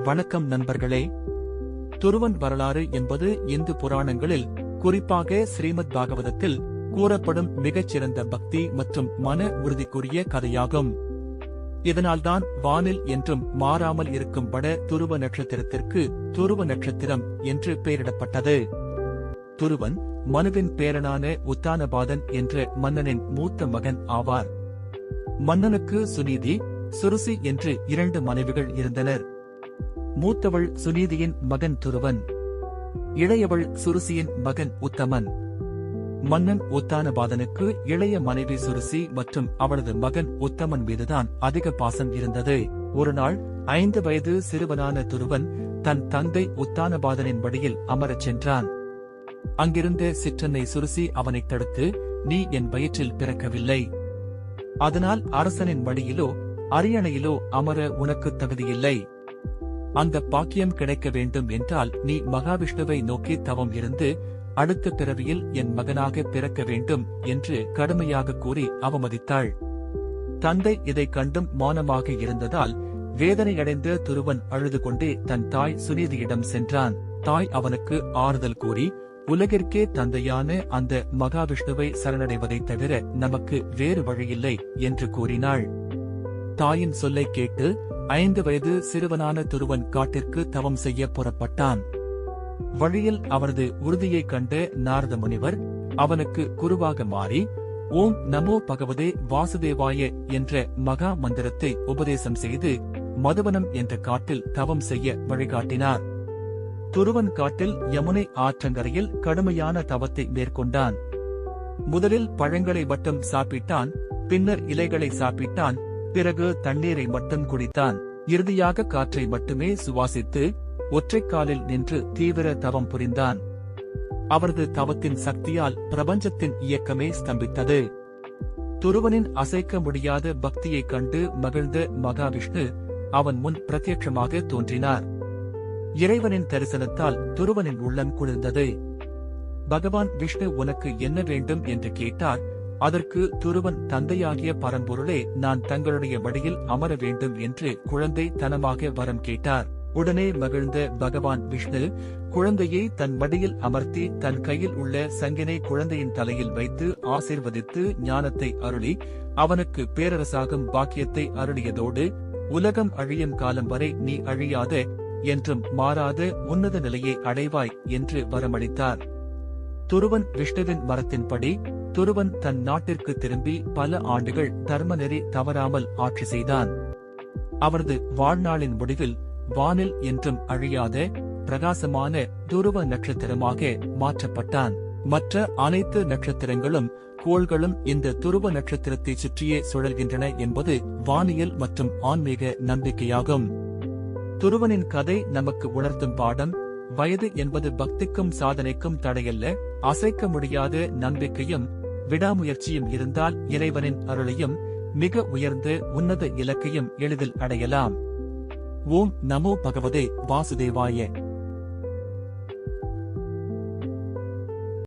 வணக்கம் நண்பர்களே. துருவன் வரலாறு என்பது இந்து புராணங்களில், குறிப்பாக ஸ்ரீமத் பாகவதத்தில் கூறப்படும் மிகச்சிறந்த பக்தி மற்றும் மன உறுதிக்குரிய கதையாகும். இதனால்தான் வானில் என்றும் மாறாமல் இருக்கும் வட துருவ நட்சத்திரத்திற்கு துருவ நட்சத்திரம் என்று பெயரிடப்பட்டது. துருவன் மனுவின் பேரனான உத்தானபாதன் என்ற மன்னனின் மூத்த மகன் ஆவார். மன்னனுக்கு சுனீதி, சுருசி என்று 2 மனைவிகள் இருந்தனர். மூத்தவள் சுனீதியின் மகன் துருவன், இளையவள் சுருசியின் மகன் உத்தமன். மன்னன் உத்தானபாதனுக்கு இளைய மனைவி சுருசி மற்றும் அவளது மகன் உத்தமன் மீதுதான் அதிக பாசம் இருந்தது. ஒருநாள் 5 வயது சிறுவனான துருவன் தன் தந்தை உத்தானபாதனின் வழியில் அமரச் சென்றான். அங்கிருந்த சிற்றன்னை சுருசி அவனைத் தடுத்து, நீ என் வயிற்றில் பிறக்கவில்லை, அதனால் அரசனின் வழியிலோ அரியணையிலோ அமர உனக்கு தகுதியில்லை. அந்த பாக்கியம் கிடைக்க வேண்டும் என்றால் நீ மகாவிஷ்ணுவை நோக்கி தவம் இருந்து அடுத்த பிறவியில் என் மகனாக பிறக்க வேண்டும் என்று கடுமையாக கூறி அவமதித்தாள். தந்தை இதைக் கண்டும் மௌனமாக இருந்ததால் வேதனையடைந்த துருவன் அழுது கொண்டே தன் தாய் சுனீதியிடம் சென்றான். தாய் அவனுக்கு ஆறுதல் கூறி, உலகிற்கே தந்தையான அந்த மகாவிஷ்ணுவை சரணடைவதைத் தவிர நமக்கு வேறு வழியில்லை என்று கூறினாள். தாயின் சொல்லைக் கேட்டு 5 வயது சிறுவனான துருவன் காட்டிற்கு தவம் செய்ய புறப்பட்டான். வழியில் அவரது உறுதியைக் கண்ட நாரத முனிவர் அவனுக்கு குருவாக மாறி, ஓம் நமோ பகவதே வாசுதேவாய என்ற மகா மந்திரத்தை உபதேசம் செய்து மதுவனம் என்ற காட்டில் தவம் செய்ய வழிகாட்டினார். துருவன் காட்டில் யமுனை ஆற்றங்கரையில் கடுமையான தவத்தை மேற்கொண்டான். முதலில் பழங்களை மட்டும் சாப்பிட்டான், பின்னர் இலைகளை சாப்பிட்டான், பிறகு தண்ணீரை மட்டும் குடித்தான். இறுதியாக காற்றை மட்டுமே சுவாசித்து ஒற்றைக் காலில் நின்று தீவிர தவம் புரிந்தான். அவரது தவத்தின் சக்தியால் பிரபஞ்சத்தின் இயக்கமே ஸ்தம்பித்தது. துருவனின் அசைக்க முடியாத பக்தியைக் கண்டு மகிழ்ந்த மகாவிஷ்ணு அவன் முன் பிரத்யட்சமாக தோன்றினார். இறைவனின் தரிசனத்தால் துருவனின் உள்ளம் குளிர்ந்தது. பகவான் விஷ்ணு உனக்கு என்ன வேண்டும் என்று கேட்டார். அதற்கு துருவன், தந்தையாகிய பரம்பொருளே, நான் தங்களுடைய வழியில் அமர வேண்டும் என்று குழந்தை தனமாக வரம் கேட்டார். உடனே மகிழ்ந்த பகவான் விஷ்ணு குழந்தையை தன் மடியில் அமர்த்தி தன் கையில் உள்ள சங்கினை குழந்தையின் தலையில் வைத்து ஆசீர்வதித்து ஞானத்தை அருளி அவனுக்கு பேரரசாகும் பாக்கியத்தை அருளியதோடு, உலகம் அழியும் காலம் வரை நீ அழியாத என்றும் மாறாத உன்னத நிலையை அடைவாய் என்று வரமளித்தார். துருவன் விஷ்ணுவின் மரத்தின்படி துருவன் தன் நாட்டிற்கு திரும்பி பல ஆண்டுகள் தர்மநெறி தவறாமல் ஆட்சி செய்தான். அவரது வாழ்நாளின் முடிவில் வானில் என்றும் அழியாத பிரகாசமான துருவ நட்சத்திரமாக மாற்றப்பட்டான். மற்ற அனைத்து நட்சத்திரங்களும் கோள்களும் இந்த துருவ நட்சத்திரத்தை சுற்றியே சுழல்கின்றன என்பது வானியல் மற்றும் ஆன்மீக நம்பிக்கையாகும். துருவனின் கதை நமக்கு உணர்த்தும் பாடம், வயது என்பது பக்திக்கும் சாதனைக்கும் தடையல்ல. அசைக்க முடியாத நம்பிக்கையும் விடாமுயற்சியும் இருந்தால் இறைவனின் அருளையும் மிக உயர்ந்த உன்னத இலக்கையும் எளிதில் அடையலாம். ஓம் நமோ பகவதே வாசுதேவாய.